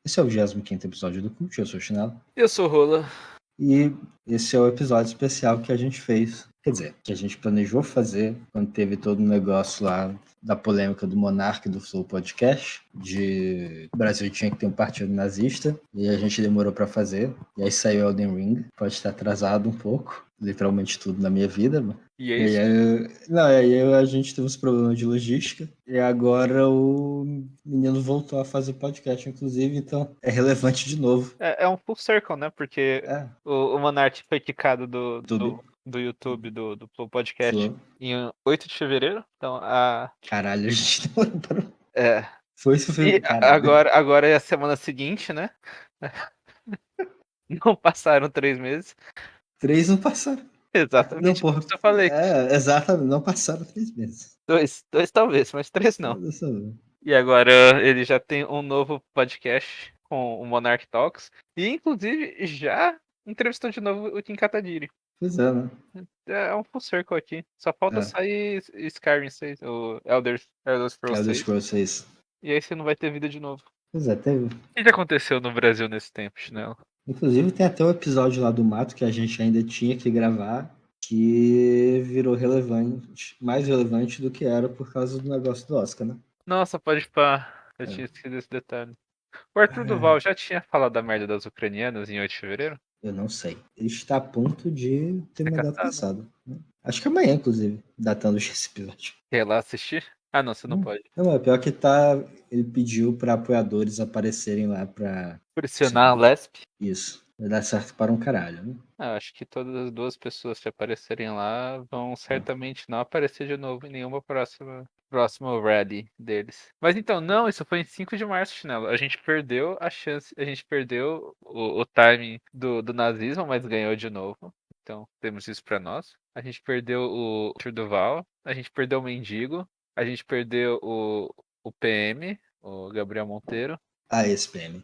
Esse é o 25º episódio do Cult, eu sou o Chinelo. Eu sou o Rola. E esse é o episódio especial que a gente fez. Quer dizer, que a gente planejou fazer quando teve todo o negócio lá da polêmica do Monark do Flow Podcast, de o Brasil tinha que ter um partido nazista, e a gente demorou para fazer. E aí saiu Elden Ring, pode estar atrasado um pouco, literalmente tudo na minha vida. E é E isso? aí a gente teve uns problemas de logística, e agora o menino voltou a fazer podcast, inclusive, então é relevante de novo. É um full circle, né? Porque É, o Monark foi quicado tudo. do YouTube, do Flow Podcast, Flow. em 8 de fevereiro. Então, Caralho, a gente demorou para. é. Foi isso, foi. E Caralho. agora é a semana seguinte, né? Não passaram 3 meses. 3 não passaram. Não, Exatamente por porra. isso eu falei. Exatamente, não passaram 3 meses. 2 talvez, mas 3 não. Olha só. E agora ele já tem um novo podcast com o Monarch Talks. E inclusive já entrevistou de novo o Kim Kataguiri. Pois é, né? É um full circle aqui. Só falta É. sair Skyrim 6, o Elder Scrolls Elder 6. Scrolls 6. E aí você não vai ter vida de novo. Pois é, teve. O que aconteceu no Brasil nesse tempo, Chinelo? Inclusive tem até o episódio lá do Mato que a gente ainda tinha que gravar, que virou relevante, mais relevante do que era por causa do negócio do Oscar, né? Nossa, pode pá. Eu tinha esquecido esse detalhe. O Arthur Duval já tinha falado da merda das ucranianas em 8 de fevereiro? Eu não sei. Ele está a ponto de ter Ser mandado caçado. passado. Né? Acho que amanhã, inclusive, datando esse episódio. Quer ir lá assistir? Ah, não, você não pode. Não, é pior que tá. Ele pediu para apoiadores aparecerem lá pra. Pressionar a Lesp? Isso. Vai dar certo para um caralho, né? Ah, acho que todas as duas pessoas que aparecerem lá vão certamente não aparecer de novo em nenhuma próxima rally deles. Mas então, não, isso foi em 5 de março, Chinelo. A gente perdeu a chance, a gente perdeu o timing do nazismo, mas ganhou de novo. Então, temos isso pra nós. A gente perdeu o Arthur Duval, a gente perdeu o Mendigo, a gente perdeu o PM, o Gabriel Monteiro. Ah, esse PM.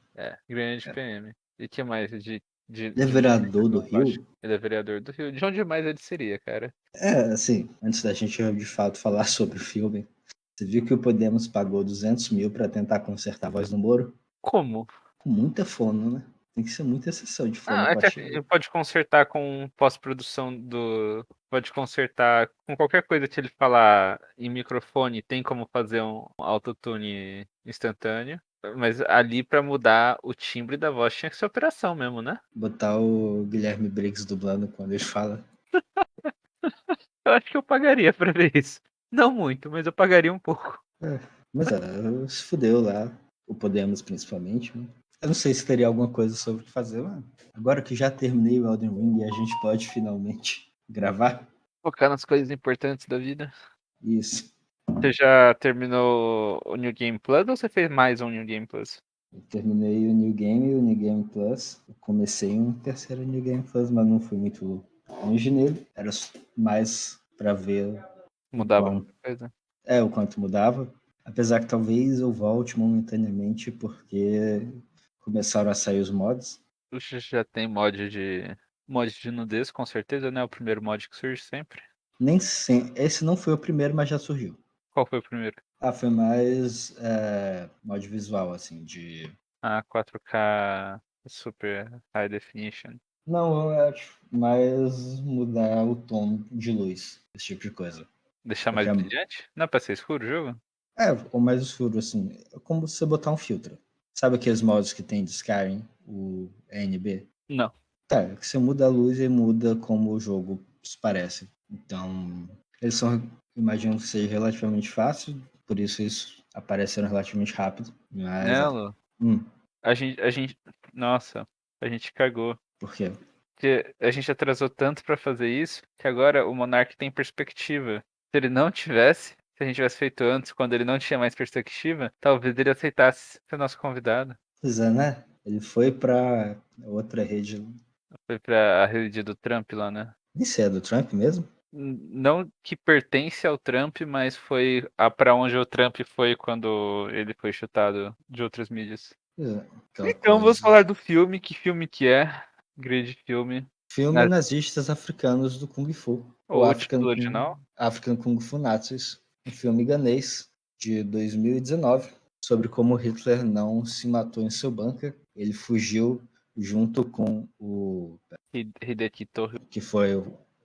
Grande É. PM. E que mais Ele é de vereador do movimentação baixa? Rio? Ele é vereador do Rio. De onde mais ele seria, cara? Assim, antes da gente de fato falar sobre o filme, você viu que o Podemos pagou 200 mil para tentar consertar a voz do Moro? Como? Com muita fono, né? Tem que ser muita exceção de fono Ah, é pra que tirar. ele pode consertar com pós-produção do. Pode consertar com qualquer coisa que ele falar em microfone, tem como fazer um autotune instantâneo. Mas ali pra mudar o timbre da voz tinha que ser operação mesmo, né? Botar o Guilherme Briggs dublando quando ele fala. Eu acho que eu pagaria pra ver isso. Não muito, mas eu pagaria um pouco. Mas se fudeu lá. O Podemos, principalmente. Né? Eu não sei se teria alguma coisa sobre o que fazer, mano. Agora que já terminei o Elden Ring e a gente pode finalmente gravar. Focar nas coisas importantes da vida. Isso. Você já terminou o New Game Plus ou você fez mais um New Game Plus? Eu terminei o New Game e o New Game Plus. Eu comecei um terceiro New Game Plus, mas não fui muito longe nele. Era mais pra ver o Mudava quão, muita coisa? o quanto mudava. Apesar que talvez eu volte momentaneamente, porque começaram a sair os mods. Puxa, já tem mod de nudez, com certeza, né? O primeiro mod que surge sempre. Nem sem, esse não foi o primeiro, mas já surgiu. Qual foi o primeiro? Foi mais mod visual, assim, de. Ah, 4K Super High Definition. Não, eu acho mais mudar o tom de luz, esse tipo de coisa. Deixar mais Porque brilhante? Não é pra ser escuro o jogo? ou mais escuro, assim. É como você botar um filtro. Sabe aqueles modos que tem de Skyrim, o ENB? Não. Tá, é que você muda a luz e muda como o jogo se parece. Então, eles são, imagino que seja relativamente fácil, por isso eles apareceram relativamente rápido. Mas, Nelo, nossa, a gente cagou. por quê? Porque a gente atrasou tanto pra fazer isso que agora o Monark tem perspectiva. Se ele não tivesse, se a gente tivesse feito antes, quando ele não tinha mais perspectiva, talvez ele aceitasse ser nosso convidado. Pois é, né? Ele foi pra outra rede. Foi pra rede do Trump lá, né? Nem sei, é do Trump mesmo? Não que pertence ao Trump, mas foi pra onde o Trump foi quando ele foi chutado de outras mídias. Pois é, aquela Então vamos coisa. falar do filme. Que filme que é? Grande filme. Filme Nazistas Africanos do Kung Fu. O O título original? African Kung Fu Nazis. Um filme ganês de 2019. sobre como Hitler não se matou em seu bunker. Ele fugiu junto com o Hideki Tojo. que foi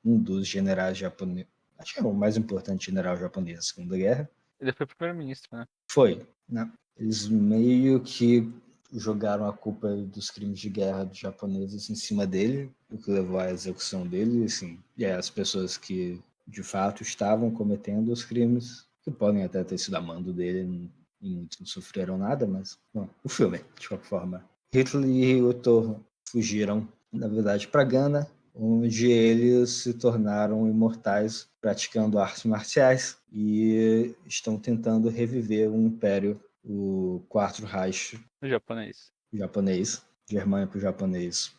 um dos generais japoneses, acho que é o mais importante general japonês da Segunda Guerra. Ele foi primeiro-ministro, né? Foi, né? Eles meio que jogaram a culpa dos crimes de guerra dos japoneses em cima dele, o que levou à execução dele, assim, e as pessoas que de fato estavam cometendo os crimes, que podem até ter sido a mando dele, e muitos não sofreram nada, mas bom, o filme, de qualquer forma. Hitler e Ryuto fugiram, na verdade, para Gana, onde eles se tornaram imortais praticando artes marciais e estão tentando reviver o império, o Quarto Reich O japonês. japonês, germânico-japonês,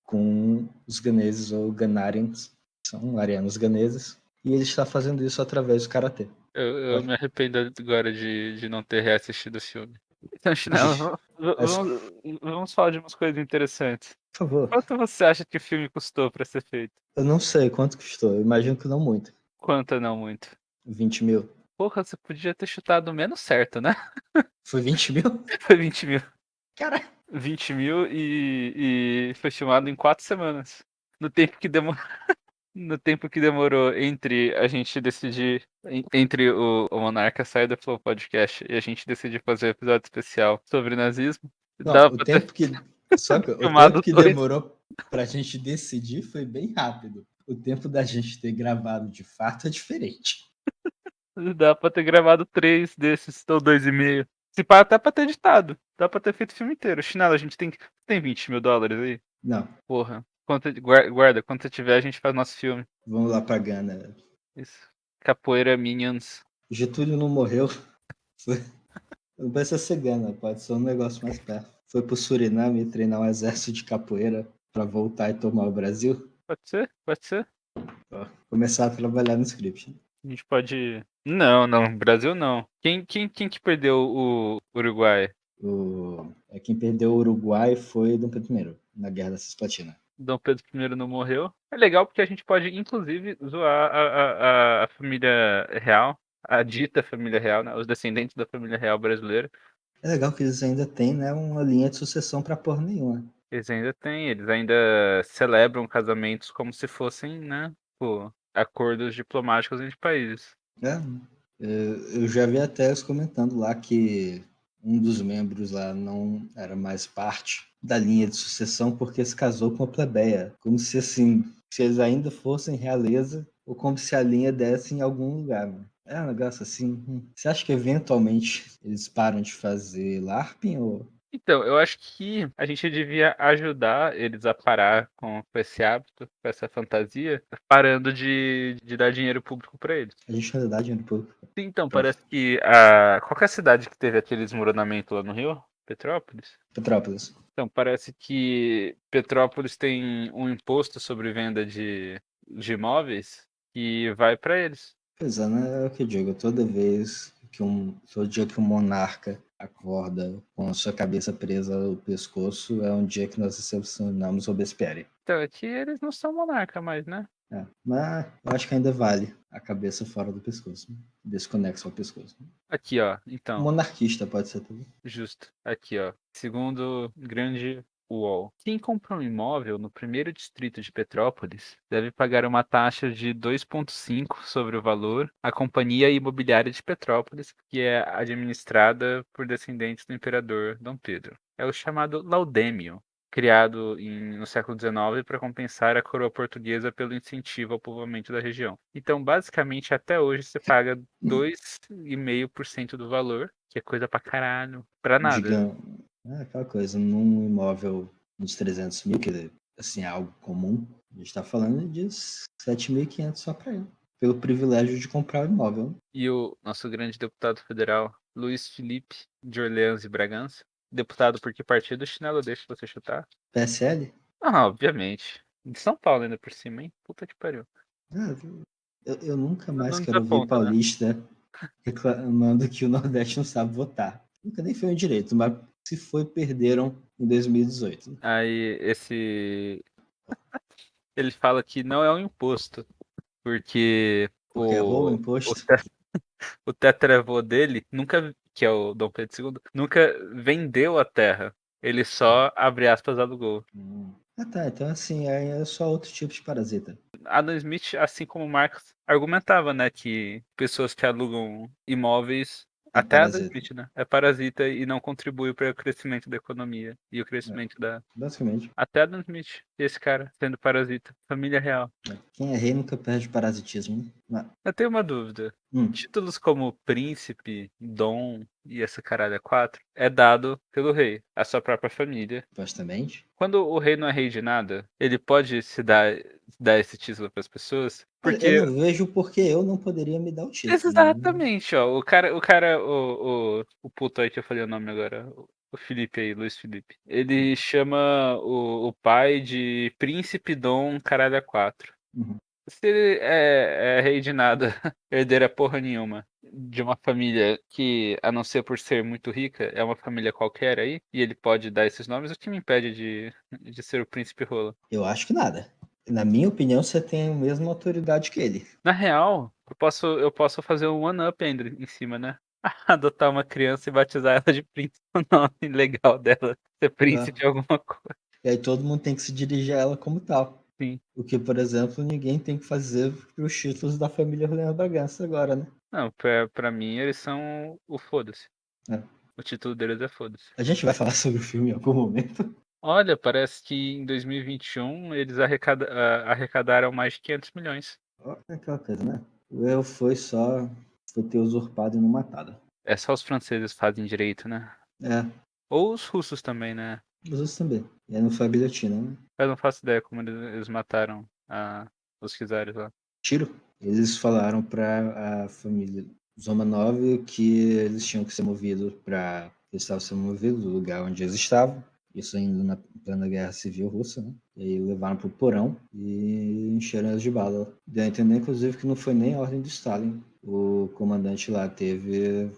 com os ganeses ou ganarians, são arianos ganeses, e ele está fazendo isso através do karatê. Eu me arrependo agora de não ter reassistido o filme. Então, Chinelo, vamos falar de umas coisas interessantes. Por favor, Quanto você acha que o filme custou pra ser feito? eu não sei quanto custou, eu imagino que não muito. Quanto não muito? 20 mil. Porra, você podia ter chutado menos certo, né? Foi 20 mil? Foi 20 mil. Caralho! 20 mil e foi filmado em 4 semanas. No tempo que demorou. No tempo que demorou entre a gente decidir, entre o Monarca sair do Flow Podcast e a gente decidir fazer um episódio especial sobre nazismo, Não, dava pra ter o tempo filmado que dois. demorou pra gente decidir foi bem rápido. O tempo da gente ter gravado de fato é diferente. Dá pra ter gravado 3 desses, ou 2,5. Se pá, até pra ter editado. Dá pra ter feito o filme inteiro. Chinelo, a gente tem 20 mil dólares aí? Não, Porra. Guarda, quando tiver, a gente faz nosso filme. vamos lá pra Gana. Isso. Capoeira Minions. Getúlio não morreu. Foi... Não precisa ser Gana, pode ser um negócio mais perto. Foi pro Suriname treinar um exército de capoeira pra voltar e tomar o Brasil. Pode ser? Pode ser? Ó, começar a trabalhar no script. A gente pode. Não, não, Brasil não. Quem que perdeu o Uruguai? Quem perdeu o Uruguai foi Dom Pedro I, na Guerra da Cisplatina. Dom Pedro I não morreu. É legal porque a gente pode, inclusive, zoar a família real, a dita família real, né? Os descendentes da família real brasileira. É legal que eles ainda têm, né, uma linha de sucessão pra porra nenhuma. Eles ainda têm, eles ainda celebram casamentos como se fossem, né? Pô, acordos diplomáticos entre países. É, eu já vi até eles comentando lá que um dos membros lá não era mais parte da linha de sucessão porque se casou com uma plebeia. Como se assim, se eles ainda fossem realeza ou como se a linha desse em algum lugar. Mano. É um negócio assim. Você acha que eventualmente eles param de fazer LARPing ou Então, eu acho que a gente devia ajudar eles a parar com esse hábito, com essa fantasia, parando de dar dinheiro público pra eles. a gente ainda dá dinheiro público? Então, Pra parece que a. Qual que é a cidade que teve aquele desmoronamento lá no Rio? Petrópolis? Petrópolis. Então, parece que Petrópolis tem um imposto sobre venda de imóveis que vai pra eles. Pois é, né? É o que eu digo. Todo dia que um monarca acorda com a sua cabeça presa ao pescoço, é um dia que nós recepcionamos Robespierre. Então, é que eles não são monarca mais, né? É, mas eu acho que ainda vale a cabeça fora do pescoço, né? Desconexo ao pescoço. Aqui, ó. Então, Monarquista pode ser também. justo. Aqui, ó. Segundo grande UOL. Quem compra um imóvel no primeiro distrito de Petrópolis deve pagar uma taxa de 2,5 sobre o valor à Companhia Imobiliária de Petrópolis, que é administrada por descendentes do imperador Dom Pedro. É o chamado laudêmio, criado no século XIX para compensar a coroa portuguesa pelo incentivo ao povoamento da região. Então, basicamente, até hoje você paga 2,5% do valor, que é coisa pra caralho, pra nada. Digamos, é aquela coisa, num imóvel uns 300 mil, que assim, é algo comum, a gente está falando de 7.500 só para ele, pelo privilégio de comprar o imóvel. E o nosso grande deputado federal, Luiz Felipe de Orleans e Bragança, deputado por que partido? Chinelo deixa você chutar? PSL? Ah, obviamente. De São Paulo ainda por cima, hein? Puta que pariu. Ah, eu nunca mais Não quero ouvir desaponta, né? paulista reclamando que o Nordeste não sabe votar. Nunca nem foi um direito, mas se foi, perderam em 2018. Aí ele fala que não é um imposto, porque Porque errou o o, imposto. o tetravô dele nunca que é o Dom Pedro II, nunca vendeu a terra. Ele só, abre aspas, alugou. Ah, tá. Então, assim, é só outro tipo de parasita. Adam Smith, assim como Marx, argumentava, né, que pessoas que alugam imóveis, É até Adam parasita. Smith, né, é parasita e não contribui para o crescimento da economia e o É, crescimento da... basicamente. Até Adam Smith, esse cara, sendo parasita, família real. Quem é rei nunca perde parasitismo, né? Eu tenho uma dúvida. Títulos como príncipe, dom e essa caralho é quatro é dado pelo rei, a sua própria família. Supostamente. Quando o rei não é rei de nada, ele pode dar esse título para as pessoas, Olha, eu porque não vejo porque eu não poderia me dar o título. exatamente, ó, o puto aí que eu falei o nome agora, o Felipe aí, Luiz Felipe. Ele chama o pai de Príncipe Dom Caralho a 4. Uhum. Se ele é rei de nada, herdeira porra nenhuma, de uma família que, a não ser por ser muito rica, é uma família qualquer aí, e ele pode dar esses nomes, o que me impede de ser o príncipe Rola? Eu acho que nada. Na minha opinião, você tem a mesma autoridade que ele. Na real, eu posso fazer um one-up ainda em cima, né? Adotar uma criança e batizar ela de príncipe, o nome legal dela, ser Tá? príncipe alguma coisa, E aí todo mundo tem que se dirigir a ela como tal. sim. O que, por exemplo, ninguém tem que fazer para os títulos da família Leão Bragança agora, né? Não, pra mim eles são o foda-se. É. O título deles é foda-se. A gente vai falar sobre o filme em algum momento. Olha, parece que em 2021 eles arrecadaram mais de 500 milhões. Ó, é aquela coisa, né? O erro foi ter usurpado e não matado. É só os franceses fazem direito, né? É, Ou os russos também, né? os outros também. E aí não foi a bilhotina, né? Eu não faço ideia como eles mataram os czares lá. Tiro. Eles falaram para a família Romanov que eles tinham que ser movidos para. Eles estavam sendo movidos do lugar onde eles estavam. Isso ainda na plena Guerra Civil Russa, né? E aí levaram pro porão e encheram eles de bala. Deu a entender, inclusive, que não foi nem a ordem do Stalin. O comandante lá teve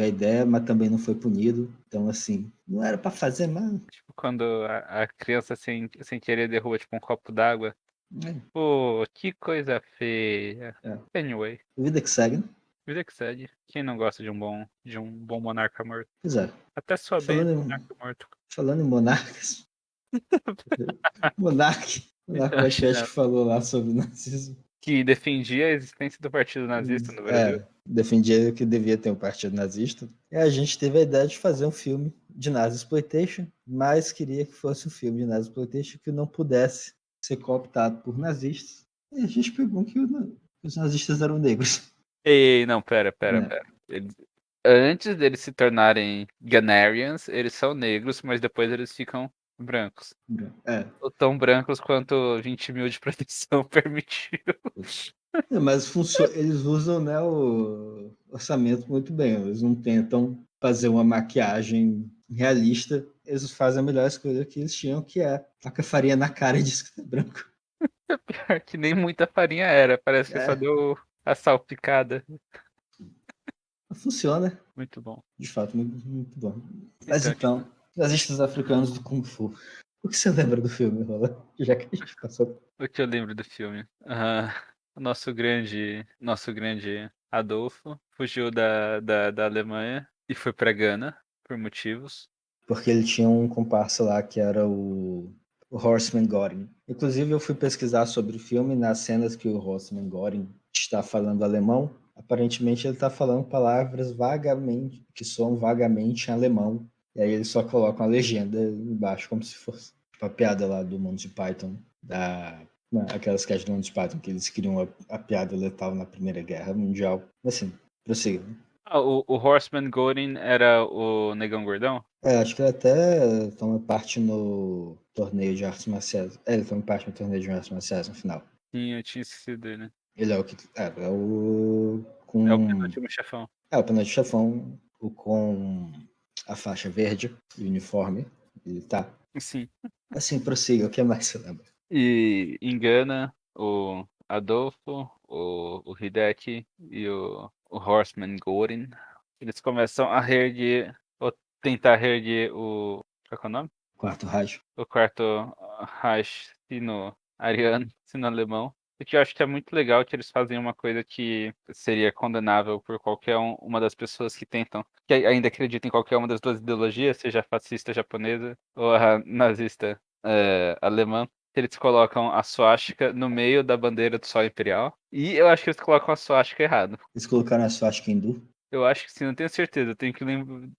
a ideia, mas também não foi punido. Então, assim, não era para fazer, mas. Tipo, quando a criança sem querer derruba tipo um copo d'água. É, Pô, que coisa feia. é. Anyway, Vida que segue, né? vida que segue. Quem não gosta de um bom monarca morto? Pois é. Até sua bem Falando em, monarca morto. falando em monarcas, Monark Então, Podcast chinelo. que falou lá sobre o nazismo. Que defendia a existência do Partido Nazista no Brasil. Defendia que devia ter um partido nazista. E a gente teve a ideia de fazer um filme de Nazi Exploitation, mas queria que fosse um filme de Nazi Exploitation que não pudesse ser cooptado por nazistas. E a gente pegou que os nazistas eram negros. Ei, não, pera. Né? Antes deles se tornarem Ghanarians, eles são negros, mas depois eles ficam brancos. É. Ou tão brancos quanto 20 mil de proteção permitiu. Mas eles usam, né, o orçamento muito bem. Eles não tentam fazer uma maquiagem realista. Eles fazem a melhor escolha que eles tinham, que é taca farinha na cara e diz que é branco. Pior que nem muita farinha era, parece que só É, deu a salpicada. funciona. Muito bom. De fato, muito, muito bom. Mas Então, então, nazistas africanos do Kung Fu. O que você lembra do filme, Rola? Já que a gente passou. o que eu lembro do filme? O nosso grande Adolfo fugiu da Alemanha e foi pra Gana, por motivos. Porque ele tinha um comparsa lá que era o Horseman Goring. Inclusive, eu fui pesquisar sobre o filme nas cenas que o Horseman Goring está falando alemão. Aparentemente, ele está falando palavras vagamente, que soam vagamente em alemão. E aí eles só colocam a legenda embaixo, como se fosse tipo a piada lá do Monty Python, aquelas sketches do Monty Python, que eles criam a piada letal na Primeira Guerra Mundial. Assim, prossiga. O Horseman Golden era o Negão Gordão? Acho que ele até toma parte no torneio de artes marciais. Ele toma parte no torneio de artes marciais no final. Sim, eu tinha esquecido dele. Ele é o que. É o. É o Com. penúltimo chefão. É o penalti chefão, o com a faixa verde e o uniforme. Ele tá. Sim. Assim, prossiga, o que mais você lembra? E engana o Adolfo, o Hideki e o Horseman Golden. Eles começam a reerguer, ou tentar reerguer qual que é o nome? Quarto Reich. O quarto Reich sino-ariano, sino-alemão. Porque eu acho que é muito legal que eles fazem uma coisa que seria condenável por qualquer uma das pessoas que tentam, que ainda acreditam em qualquer uma das duas ideologias, seja a fascista japonesa ou a nazista alemã. Eles colocam a swastika no meio da bandeira do Sol Imperial. E eu acho que eles colocam a swastika errado. Eles colocaram a swastika hindu. Eu acho que sim, não tenho certeza, tenho que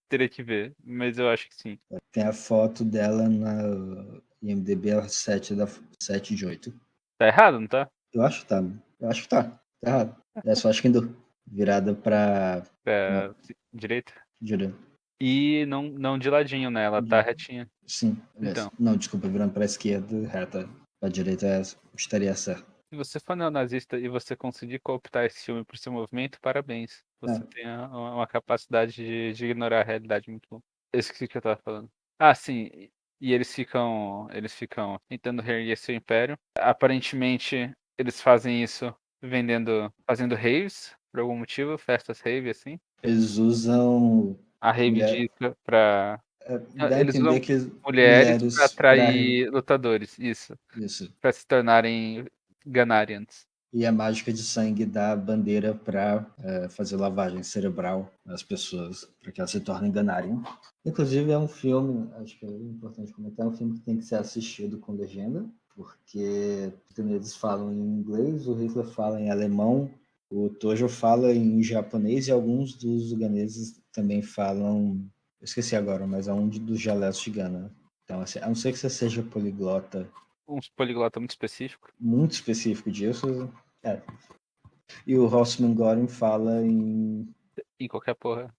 teria que ver, mas eu acho que sim. Tem a foto dela na IMDb, a 7 de 8. Tá errado, não tá? Eu acho que tá. Eu acho que tá. Tá errado. É a swastika hindu. Virada pra Direita? direita. E não de ladinho, né? Ela tá retinha. Sim. Então, Não, desculpa, virando pra esquerda, reta. Pra direita estaria certo. se você for neonazista e você conseguir cooptar esse filme pro seu movimento, parabéns. É, Você tem uma capacidade de ignorar a realidade muito bom. Eu esqueci o que eu tava falando. Ah, sim. E eles ficam tentando reerguer seu império. Aparentemente, eles fazem isso fazendo raves, por algum motivo, festas rave, assim. eles usam A rave mulher. dica pra. Dá a Eles entender usam que mulheres pra mulheres pra. atrair lutadores, isso. Isso. Pra se tornarem Ganarians. E a mágica de sangue dá bandeira para fazer lavagem cerebral às pessoas, para que elas se tornem Ganarian. Inclusive, é um filme, acho que é importante comentar, é um filme que tem que ser assistido com legenda, porque eles falam em inglês, o Hitler fala em alemão, o Tojo fala em japonês e alguns dos ganeses também falam. Eu esqueci agora, mas é um dos dialetos de Gana. Então, assim, a não ser que você seja poliglota Um poliglota muito específico disso. É. E o Rossman Goring fala em. em qualquer porra.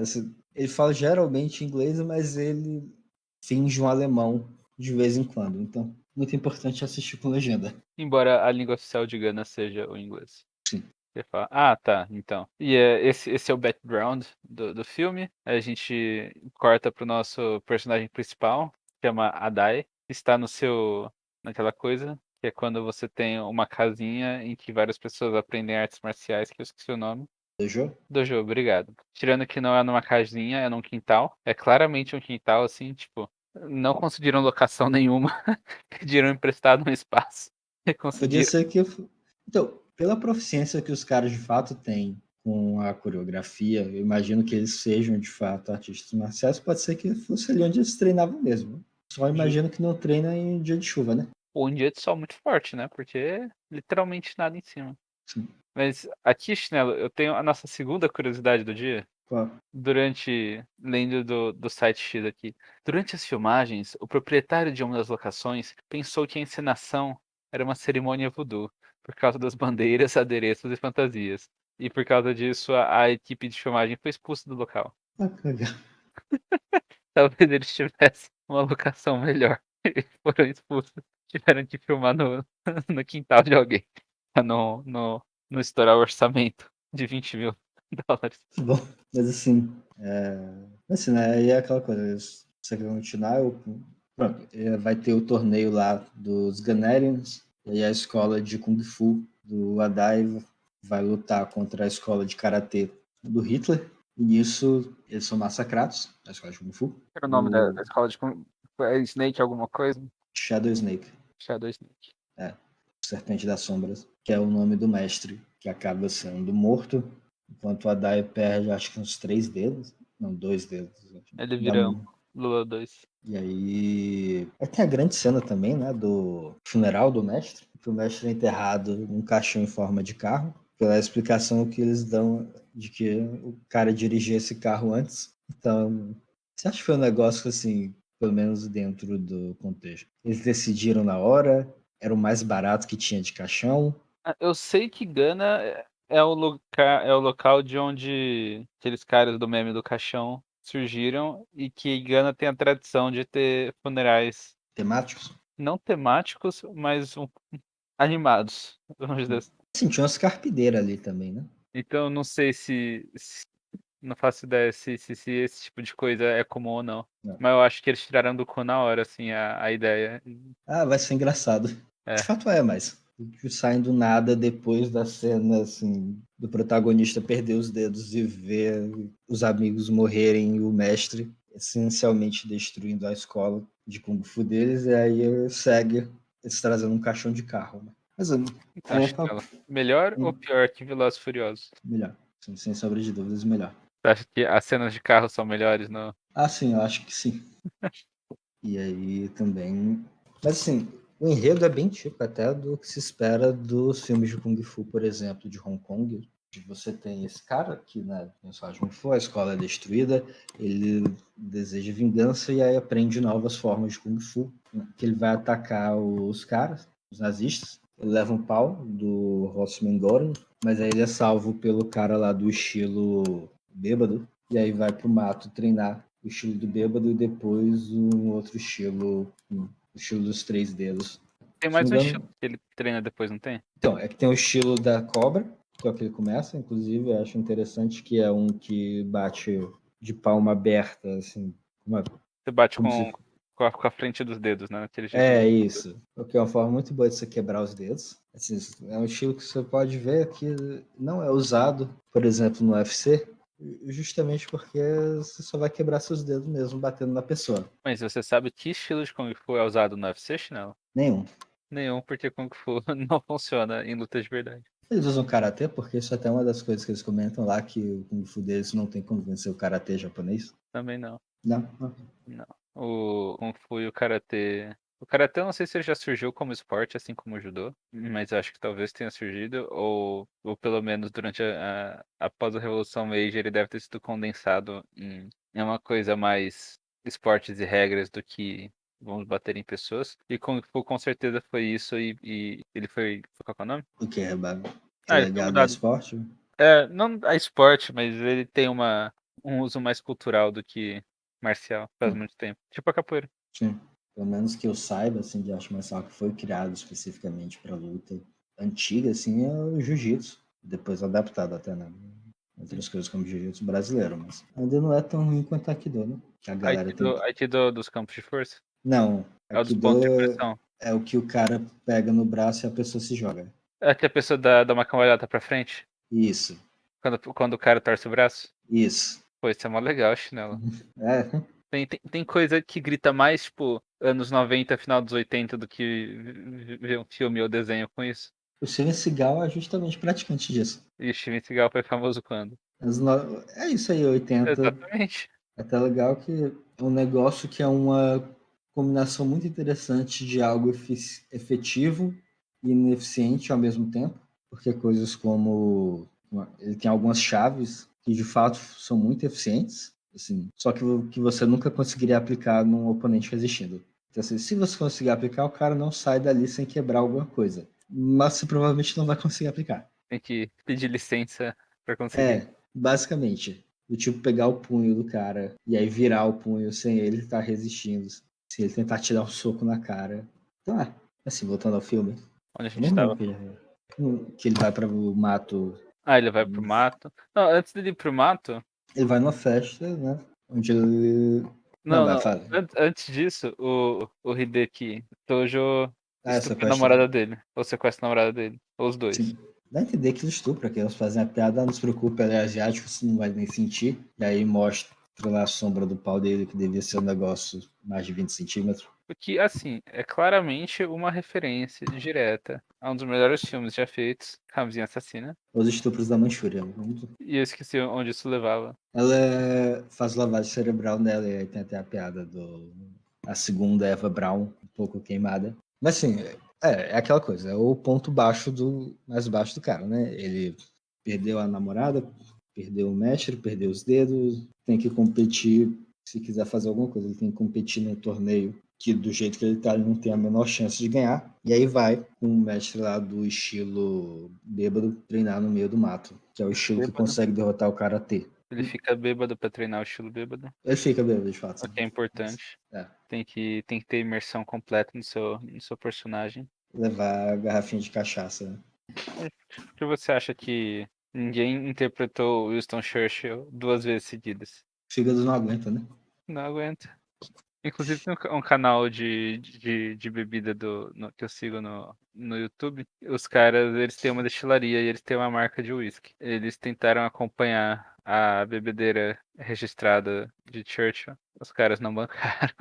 Assim, ele fala geralmente inglês, mas ele finge um alemão de vez em quando. Então, muito importante assistir com legenda. Embora a língua oficial de Gana seja o inglês. Sim. Você fala, tá, então. E esse é o background do filme. A gente corta pro nosso personagem principal, chama Adai. Está naquela coisa, que é quando você tem uma casinha em que várias pessoas aprendem artes marciais, que eu esqueci o nome. Dojo? Dojo, obrigado. Tirando que não é numa casinha, é num quintal. É claramente um quintal, assim, tipo, não conseguiram locação nenhuma. Pediram emprestado um espaço. E Podia conseguiram. ser que. Então, pela proficiência que os caras de fato têm com a coreografia, eu imagino que eles sejam de fato artistas marciais. Pode ser que fosse ali onde eles treinavam mesmo. Só imagino que não treina em dia de chuva, né? Ou um dia de sol muito forte, né? Porque é literalmente nada em cima. Sim. Mas aqui, Chinelo, eu tenho a nossa segunda curiosidade do dia. Qual? Lendo do site X aqui. Durante as filmagens, o proprietário de uma das locações pensou que a encenação era uma cerimônia voodoo, por causa das bandeiras, adereços e fantasias. E por causa disso, a equipe de filmagem foi expulsa do local. Ah, que legal. Talvez eles tivessem uma locação melhor. E foram expulsos. Tiveram que filmar no quintal de alguém. Pra não estourar o orçamento de 20 mil dólares. Bom, mas assim, né? Aí é aquela coisa, se você quer continuar, pronto, vai ter o torneio lá dos Ganarians, e aí a escola de Kung Fu do Adai vai lutar contra a escola de Karatê do Hitler, e nisso eles são massacrados, a escola de Kung Fu, Era o nome da o escola de. É Snake alguma coisa? Shadow Snake, Shadow Snake. Serpente das Sombras, que é o nome do mestre, que acaba sendo morto, enquanto o Adai perde, acho que uns 3 dedos, não, 2 dedos. Ele Da vira mão. Lula 2. E aí tem a grande cena também, né, do funeral do mestre, que o mestre é enterrado num caixão em forma de carro, pela explicação que eles dão de que o cara dirigia esse carro antes. Então, você acha que foi um negócio assim, pelo menos dentro do contexto? Eles decidiram na hora, era o mais barato que tinha de caixão. Eu sei que Gana é o local de onde aqueles caras do meme do caixão surgiram e que Gana tem a tradição de ter funerais Temáticos? não temáticos, mas animados, vamos dizer assim. Sim, tinha umas carpideiras ali também, né? Então não sei não faço ideia se esse tipo de coisa é comum ou não. Não. Mas eu acho que eles tiraram do cu na hora, assim, a ideia. Ah, vai ser engraçado. De É. fato mas saem do nada depois da cena, assim, do protagonista perder os dedos e ver os amigos morrerem e o mestre essencialmente destruindo a escola de Kung Fu deles, e aí segue eles trazendo um caixão de carro. Né? Mas Então, aí é Chinelo, melhor ou pior que Velozes e Furiosos? melhor. Sem sombra de dúvidas, melhor. Você acha que as cenas de carro são melhores no... Ah, sim, eu acho que sim. E aí também. Mas assim, o enredo é bem típico até do que se espera dos filmes de Kung Fu, por exemplo, de Hong Kong. Você tem esse cara que, né, só Kung Fu, a escola é destruída, ele deseja vingança e aí aprende novas formas de Kung Fu, né, que ele vai atacar os caras, os nazistas. Ele leva um pau do Rossman Goren, mas aí ele é salvo pelo cara lá do estilo bêbado, e aí vai pro mato treinar o estilo do bêbado e depois um outro estilo, o estilo dos três dedos. Tem Se mais não um me estilo engano, que ele treina depois, não tem? então, é que tem o estilo da cobra, que é o que ele começa, inclusive, eu acho interessante que é um que bate de palma aberta, assim, Você bate como se... com a frente dos dedos, né? Naquele jeito. É isso, o que é uma forma muito boa de você quebrar os dedos. Assim, é um estilo que você pode ver que não é usado, por exemplo, no UFC, justamente porque você só vai quebrar seus dedos mesmo batendo na pessoa. Mas você sabe que estilo de Kung Fu é usado no UFC, Chinelo? Nenhum. Nenhum, porque Kung Fu não funciona em luta de verdade. Eles usam karatê porque isso é até uma das coisas que eles comentam lá, que o Kung Fu deles não tem como vencer o karatê japonês. Também não. Não, não. Não. O Kung Fu e o Karatê. O Karatê eu não sei se ele já surgiu como esporte, assim como o Judô, mas acho que talvez tenha surgido, ou pelo menos durante após a Revolução Meiji ele deve ter sido condensado em uma coisa mais esportes e regras do que vamos bater em pessoas. E Kung Fu com certeza foi isso e ele foi. Qual que é o nome? O que é Ah, ele foi relegado ao mudado. esporte? É, não a esporte, mas ele tem um uso mais cultural do que marcial, faz Hum, muito tempo. Tipo a capoeira. sim. Pelo menos que eu saiba, assim, de arte marcial que foi criado especificamente para luta antiga, assim, é o jiu-jitsu. Depois adaptado até, né? Outras coisas como jiu-jitsu brasileiro, mas ainda não é tão ruim quanto Aikido, né? Que a galera tem. Aikido dos campos de força? Não, É o dos pontos de Aikido pressão. é o que o cara pega no braço e a pessoa se joga. É que a pessoa dá uma cambalhota pra frente Isso, quando o cara torce o braço. isso. Pô, isso é mó legal, chinelo. É, Tem coisa que grita mais, tipo, anos 90, final dos 80 do que ver um filme ou desenho com isso. o Steven Seagal é justamente praticante disso. E o Steven Seagal foi famoso quando? É isso aí, 80. Exatamente. É até legal que é um negócio que é uma combinação muito interessante de algo efetivo e ineficiente ao mesmo tempo, porque coisas como ele tem algumas chaves que de fato são muito eficientes, assim, só que você nunca conseguiria aplicar num oponente resistindo. Então, assim, se você conseguir aplicar, o cara não sai dali sem quebrar alguma coisa, mas você provavelmente não vai conseguir aplicar. Tem que pedir licença pra conseguir. É, basicamente. Do tipo pegar o punho do cara e aí virar o punho sem ele estar resistindo. Se ele tentar te dar um soco na cara. Então, assim, voltando ao filme. Onde a Eu gente nem lembro tava. que ele vai para o mato. Ah, ele vai pro mato. Não, antes dele ir pro mato. Ele vai numa festa, né? Onde ele. Não, Não, vai, não. fala. Antes disso, o Hideki Tojo Ah, essa estupra a quest. namorada dele. Ou sequestra a namorada dele. Ou os dois. Sim. Dá a entender que ele estupra, que eles fazem a piada, não se preocupe, ele é asiático, você não vai nem sentir. E aí mostra lá a sombra do pau dele, que devia ser um negócio mais de 20 centímetros. Porque, assim, é claramente uma referência direta a um dos melhores filmes já feitos, Camisinha Assassina. Os estupros da Manchúria. E eu esqueci onde isso levava. Ela faz lavagem cerebral nela, e aí tem até a piada do. A segunda Eva Braun, um pouco queimada. Mas assim, é aquela coisa, é o ponto baixo do. Mais baixo do cara, né? Ele perdeu a namorada, perdeu o mestre, perdeu os dedos, tem que competir. Se quiser fazer alguma coisa, ele tem que competir num torneio que do jeito que ele tá, ele não tem a menor chance de ganhar. E aí vai com o mestre lá do estilo bêbado treinar no meio do mato, que é o estilo que Bêbado. consegue derrotar o karatê. Ele fica bêbado pra treinar o estilo bêbado. Ele fica bêbado, de fato. O que é importante. É, Tem que ter imersão completa no seu personagem. levar a garrafinha de cachaça. Né? Por que você acha que ninguém interpretou Winston Churchill duas vezes seguidas? Fígado não aguenta, né? Não aguento. Inclusive tem um canal de bebida que eu sigo no YouTube. Os caras, eles têm uma destilaria e eles têm uma marca de whisky. Eles tentaram acompanhar a bebedeira registrada de Churchill. Os caras não bancaram.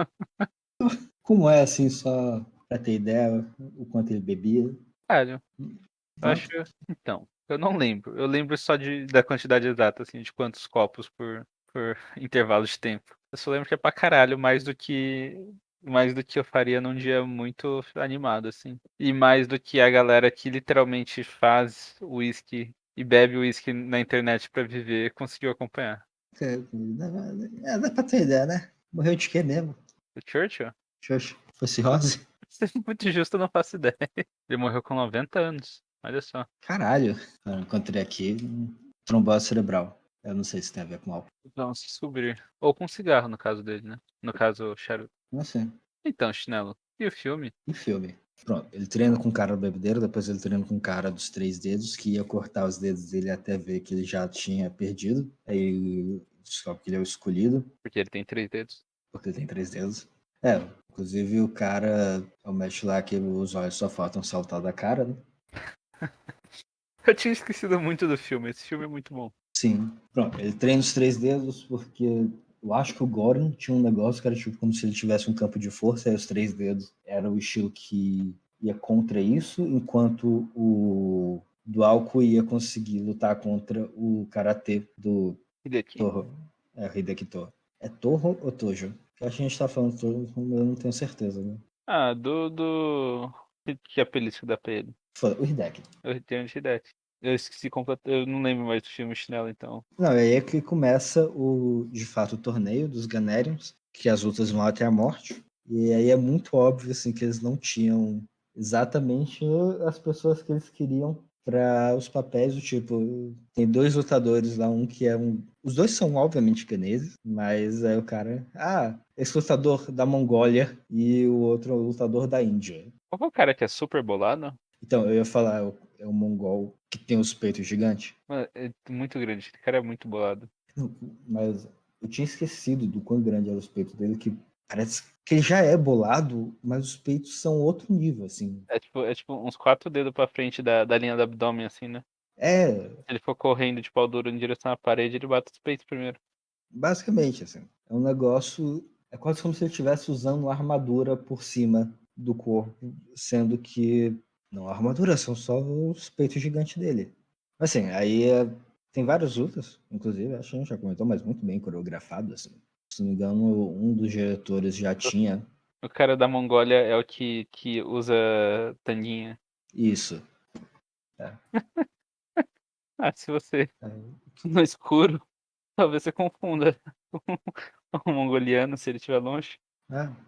Como é assim, só pra ter ideia, o quanto ele bebia? Caralho, eu Quanto? acho. Então, eu não lembro. Eu lembro só da quantidade exata, assim, de quantos copos por intervalo de tempo. Eu só lembro que é pra caralho, mais do que eu faria num dia muito animado, assim. E mais do que a galera que literalmente faz uísque e bebe uísque na internet pra viver conseguiu acompanhar. Dá pra ter ideia, né? Morreu de quê mesmo? O Churchill? Xoxa, foi cirrose? Sendo muito justo, eu não faço ideia. Ele morreu com 90 anos. Olha só. Caralho. Eu encontrei aqui trombose cerebral. Eu não sei se tem a ver com álcool. Vamos descobrir. Ou com cigarro, no caso dele, né? No caso, o charuto. Não sei. Então, Chinelo. E o filme? E filme? Pronto, ele treina com o cara do bebedeiro, depois ele treina com o cara dos 3 dedos, que ia cortar os dedos dele até ver que ele já tinha perdido. Aí ele descobre que ele é o escolhido, Porque ele tem 3 dedos. porque ele tem 3 dedos. É, inclusive o cara, o mestre lá que os olhos só faltam saltar da cara, né? Eu tinha esquecido muito do filme. Esse filme é muito bom. Sim. Pronto, ele treina os 3 dedos porque eu acho que o Goran tinha um negócio que era tipo como se ele tivesse um campo de força, aí os 3 dedos era o estilo que ia contra isso, enquanto o do álcool ia conseguir lutar contra o karatê do E daqui? Torro. É, o Hideki Torro. É Torro ou Tojo? Eu acho que a gente tá falando Torro, eu não tenho certeza, né? Ah, do. Que apelido que dá pra ele? O Hideki. Eu tenho de Hideki. Eu esqueci completamente. Eu não lembro mais do filme Chinelo, então. Não, aí é que começa de fato, o torneio dos Ganerions, que as lutas vão até a morte. E aí é muito óbvio, assim, que eles não tinham exatamente as pessoas que eles queriam para os papéis do tipo. Tem 2 lutadores lá, um que é um. Os dois são, obviamente, ganeses, mas aí o cara. Ah, esse lutador da Mongólia e o outro é o lutador da Índia. Qual que é o cara que é super bolado? Então, eu ia falar, é o mongol que tem os peitos gigantes. Mano, é muito grande. Esse cara é muito bolado. Mas eu tinha esquecido do quão grande eram os peitos dele, que parece que ele já é bolado, mas os peitos são outro nível, assim. É tipo uns 4 dedos pra frente da linha do abdômen, assim, né? É, Se ele for correndo de pau duro em direção à parede, ele bate os peitos primeiro. basicamente, assim. É um negócio. É quase como se ele estivesse usando uma armadura por cima do corpo, sendo que. Não, a armadura são só os peitos gigantes dele. Assim, tem várias lutas, inclusive, acho que a gente já comentou, mas muito bem coreografado, assim. Se não me engano, um dos diretores já tinha O cara da Mongólia é o que usa tanguinha. isso. É. Ah, se você É, no escuro, talvez você confunda o mongoliano se ele estiver longe.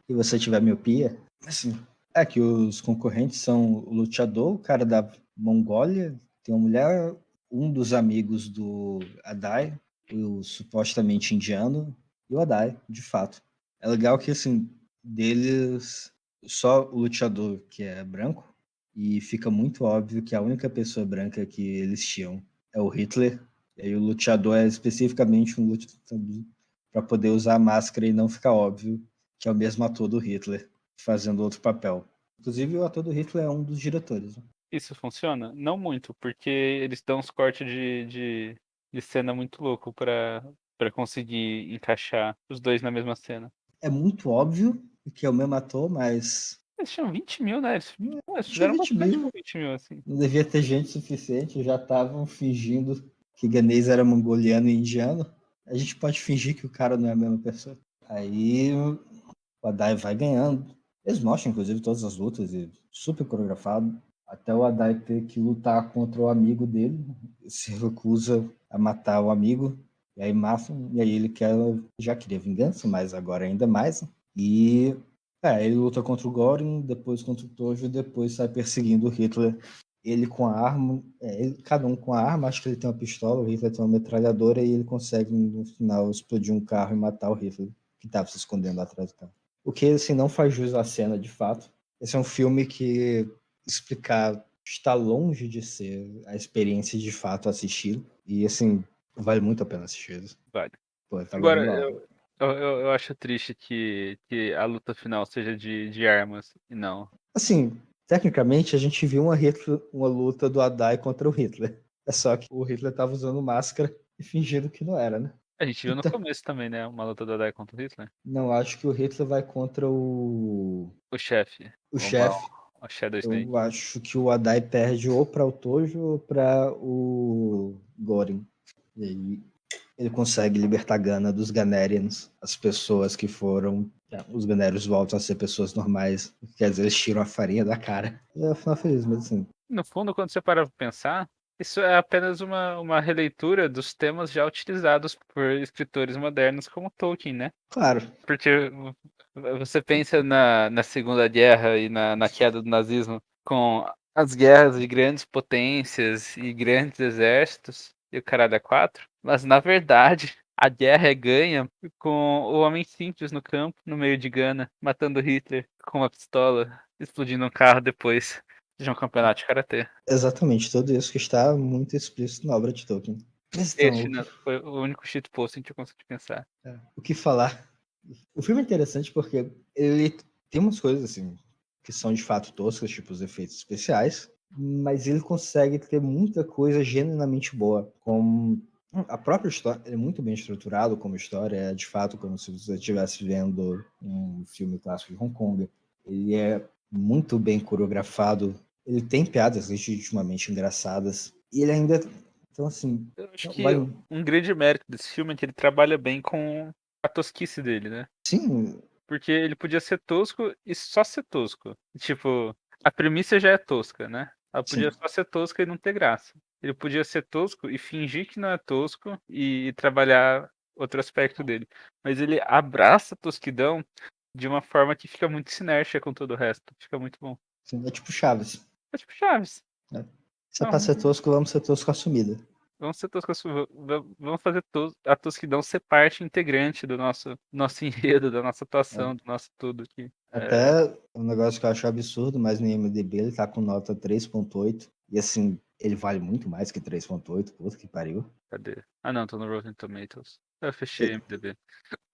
e você tiver miopia, assim, é que os concorrentes são o luteador, o cara da Mongólia, tem uma mulher, um dos amigos do Adai, o supostamente indiano, e o Adai, de fato. É legal que, assim, deles, só o luteador que é branco, e fica muito óbvio que a única pessoa branca que eles tinham é o Hitler, e aí o luteador é especificamente um luteador para poder usar a máscara e não ficar óbvio que é o mesmo ator do Hitler, fazendo outro papel. Inclusive, o ator do Hitler é um dos diretores. Né? Isso funciona? Não muito, porque eles dão uns cortes de cena muito louco pra conseguir encaixar os dois na mesma cena. É muito óbvio que é o mesmo ator, mas Eles tinham 20 mil, né? Eles tinha fizeram 20 bastante com mil, 20 mil, assim. não devia ter gente suficiente, já estavam fingindo que ganês era mongoliano e indiano. A gente pode fingir que o cara não é a mesma pessoa. Aí o Adai vai ganhando. Eles mostram, inclusive, todas as lutas, e super coreografado. Até o Adai ter que lutar contra o amigo dele, se recusa a matar o amigo, e aí matam, e aí ele já queria vingança, mas agora ainda mais. E ele luta contra o Goring, depois contra o Tojo, depois sai perseguindo o Hitler. Ele com a arma, cada um com a arma, acho que ele tem uma pistola, o Hitler tem uma metralhadora, e ele consegue no final explodir um carro e matar o Hitler, que estava se escondendo atrás do carro. O que assim não faz jus à cena de fato. Esse é um filme que explicar está longe de ser a experiência de fato assistir. E assim, vale muito a pena assistir. Vale. Pô, tá Agora, ganhando algo. eu acho triste que a luta final seja de armas e não. Assim, tecnicamente a gente viu uma luta do Adai contra o Hitler. É só que o Hitler tava usando máscara e fingindo que não era, né? A gente viu no Então, começo também, né? Uma luta da Dai contra o Hitler. não acho que o Hitler vai contra o O chefe. o O mal. chefe. O Shadow Snake. Eu acho que o Adai perde ou para o Tojo ou para o Gorin. E aí ele consegue libertar Gana dos Ganerians, as pessoas que foram. Os Ganerios voltam a ser pessoas normais, quer dizer, eles tiram a farinha da cara. E é o final feliz, mas assim. No fundo, quando você para pra pensar, isso é apenas uma releitura dos temas já utilizados por escritores modernos como Tolkien, né? Claro, Porque você pensa na Segunda Guerra e na queda do nazismo com as guerras de grandes potências e grandes exércitos e o caralho a quatro, mas na verdade a guerra é ganha com o homem simples no campo, no meio de Gana, matando Hitler com uma pistola, explodindo um carro depois de um campeonato de karatê. exatamente, tudo isso que está muito explícito na obra de Tolkien. Mas então, Este foi o único shitpost que eu consegui pensar. o que falar? O filme é interessante porque ele tem umas coisas assim que são de fato toscas, tipo os efeitos especiais, mas ele consegue ter muita coisa genuinamente boa, como a própria história. Ele é muito bem estruturado como história, é de fato como se você estivesse vendo um filme clássico de Hong Kong. Ele é muito bem coreografado, ele tem piadas legitimamente engraçadas e ele ainda, então assim, Eu acho que vale. um grande mérito desse filme é que ele trabalha bem com a tosquice dele, né? Sim, Porque ele podia ser tosco e só ser tosco. Tipo, a premissa já é tosca, né? Ela podia sim. só ser tosca e não ter graça. Ele podia ser tosco e fingir que não é tosco e trabalhar outro aspecto dele. Mas ele abraça a tosquidão de uma forma que fica muito sinérgica com todo o resto. Fica muito bom. Sim, é tipo Chaves. É tipo Chaves. Né? Se é pra Não, ser tosco, vamos ser tosco assumida. vamos ser toscos, vamos fazer a tosquidão ser parte integrante do nosso enredo, da nossa Né? atuação, do nosso tudo aqui. É, Até um negócio que eu acho absurdo, mas no IMDB ele tá com nota 3.8. E assim, ele vale muito mais que 3.8. Puta que pariu. cadê? Ah não, tô no Rotten Tomatoes. Eu fechei Ele- MDB.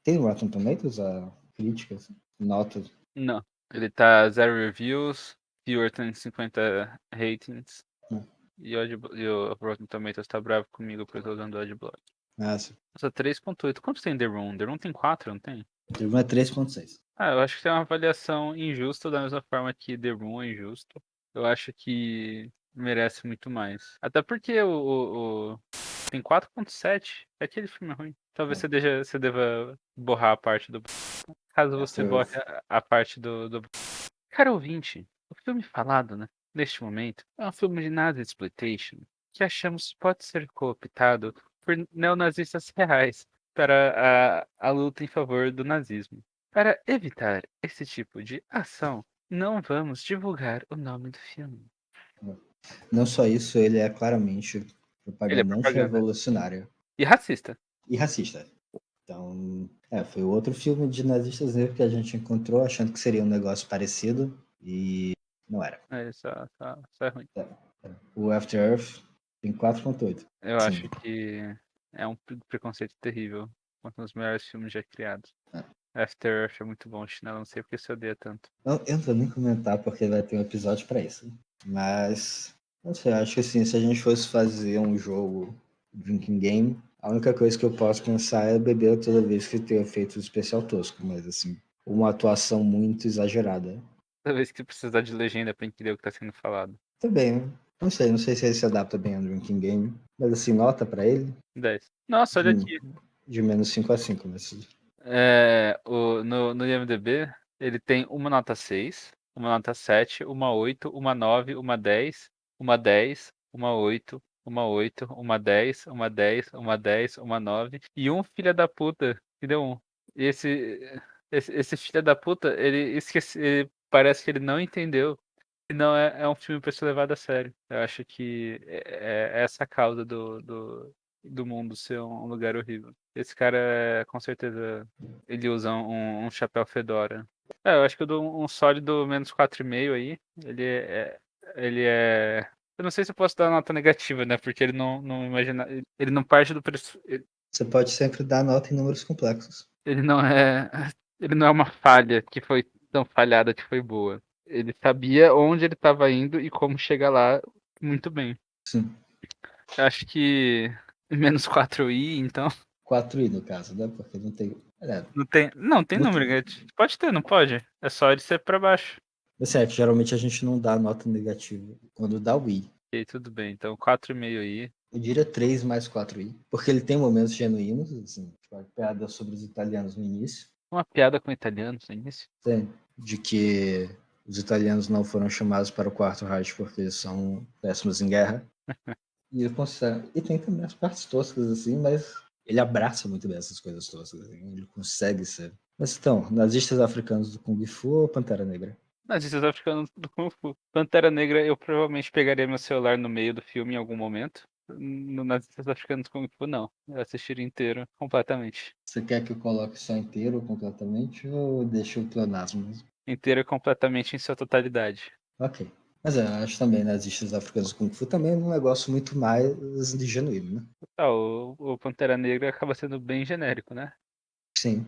Tem no Rotten Tomatoes a crítica, assim, nota. Não. Ele tá 0 reviews, fewer than 50 ratings. Né? E o Rotten Tomatoes tá bravo comigo porque eu tô usando o Adblock. Nossa, Nossa, 3.8. Quantos tem The Room? The Room tem 4, não tem? teve uma 3.6. Ah, eu acho que tem uma avaliação injusta da mesma forma que The Room é injusto. Eu acho que merece muito mais. Até porque tem 4.7. É aquele filme ruim. Talvez você deva borrar a parte do. Caso você After borre Earth. a parte do. Cara ouvinte, o filme falado, né? Neste momento, é um filme de Nazi Exploitation que achamos pode ser cooptado por neonazistas reais para a luta em favor do nazismo. Para evitar esse tipo de ação, não vamos divulgar o nome do filme. Não só isso, ele é claramente Ele é propaganda propaganda. anti-revolucionária E racista. e racista. Então, foi outro filme de nazistas negros que a gente encontrou achando que seria um negócio parecido e não era. É, só é ruim. O After Earth tem 4.8. Eu Sim. acho que é um preconceito terrível contra os melhores filmes já criados. É. After Earth é muito bom, Chinelo. Não sei porque você odeia tanto. Eu não vou nem comentar porque vai ter um episódio pra isso. Mas, não sei, acho que assim, se a gente fosse fazer um jogo drinking game, a única coisa que eu posso pensar é beber toda vez que tem efeito especial tosco, mas assim, uma atuação muito exagerada. Toda vez que precisar de legenda pra entender o que tá sendo falado. Também, né? Não sei se ele se adapta bem ao drinking game, mas assim, nota pra ele 10. Nossa, olha de, aqui. de menos 5 a 5, mas No IMDB, ele tem uma nota 6, uma nota 7, uma 8, uma 9, uma 10, uma 10, uma 8, uma 8, uma 10, uma 10, uma 10, uma 9 e um filho da puta que deu um. E esse filho da puta, ele esquece, parece que ele não entendeu que não é um filme pra ser levado a sério. Eu acho que é essa a causa do mundo ser um lugar horrível. Esse cara, com certeza, ele usa um chapéu fedora. Eu acho que eu dou um sólido menos 4,5 aí. Ele é. Eu não sei se eu posso dar nota negativa, né? Porque ele não imagina. Ele não parte do preço. você pode sempre dar nota em números complexos. Ele não é. Ele não é uma falha que foi tão falhada que foi boa. Ele sabia onde ele estava indo e como chegar lá muito bem. Sim. Eu acho que menos 4i, então. 4i no caso, né? Porque não tem. Não tem Não número tem, negativo. Pode ter, não pode? É só ele ser pra baixo. Assim, é que geralmente a gente não dá nota negativa quando dá o I. Ok, tudo bem. Então, 4,5 aí. Eu diria 3 mais 4i, porque ele tem momentos genuínos, assim, tipo, a piada sobre os italianos no início, Uma piada com italianos no início. tem, de que os italianos não foram chamados para o Quarto Reich porque eles são péssimos em guerra. E ele consegue. E tem também as partes toscas, assim, mas ele abraça muito bem essas coisas toscas, assim, ele consegue ser. Mas então, nazistas africanos do Kung Fu ou Pantera Negra? Nazistas africanos do Kung Fu. Pantera Negra, eu provavelmente pegaria meu celular no meio do filme em algum momento. No Nazistas africanos do Kung Fu, não. Eu assistiria inteiro, completamente. Você quer que eu coloque só inteiro completamente ou deixe o pleonasmo mesmo? Inteiro e completamente em sua totalidade. Ok. Mas eu acho também nazistas africanos do Kung Fu também é um negócio muito mais de genuíno, né? Ah, o Pantera Negra acaba sendo bem genérico, né? Sim.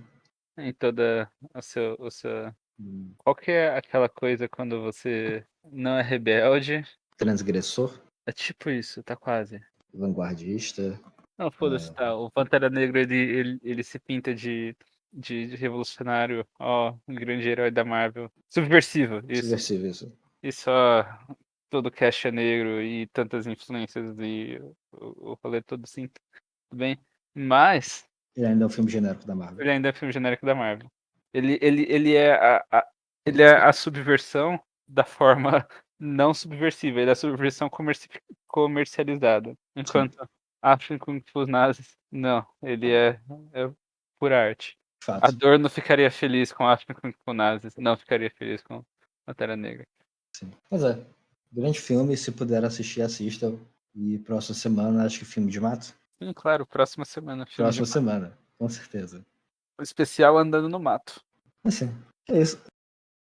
Em toda o seu. Hum. Qual que é aquela coisa quando você não é rebelde? Transgressor, É tipo isso, tá quase. vanguardista. Não, foda-se, tá. O Pantera Negra, ele se pinta de revolucionário, ó, um grande herói da Marvel. Subversivo, isso. Subversivo, isso. E só todo cast é negro e tantas influências e o rolê todo assim, tudo bem. Mas Ele ainda é um filme genérico da Marvel. ele ainda é filme genérico da Marvel. Ele é ele é a subversão da forma não subversiva, ele é a subversão comercializada. Sim, Enquanto African Kung Fu Nazis, não, ele é pura arte. fato. Adorno ficaria feliz com African Kung Fu Nazis, não ficaria feliz com Pantera Negra. Sim. Mas é, grande filme, se puder assistir, assista. E próxima semana, acho que filme de mato. Claro, próxima semana, filme de Próxima semana, com certeza. especial Andando no Mato. Assim, é isso.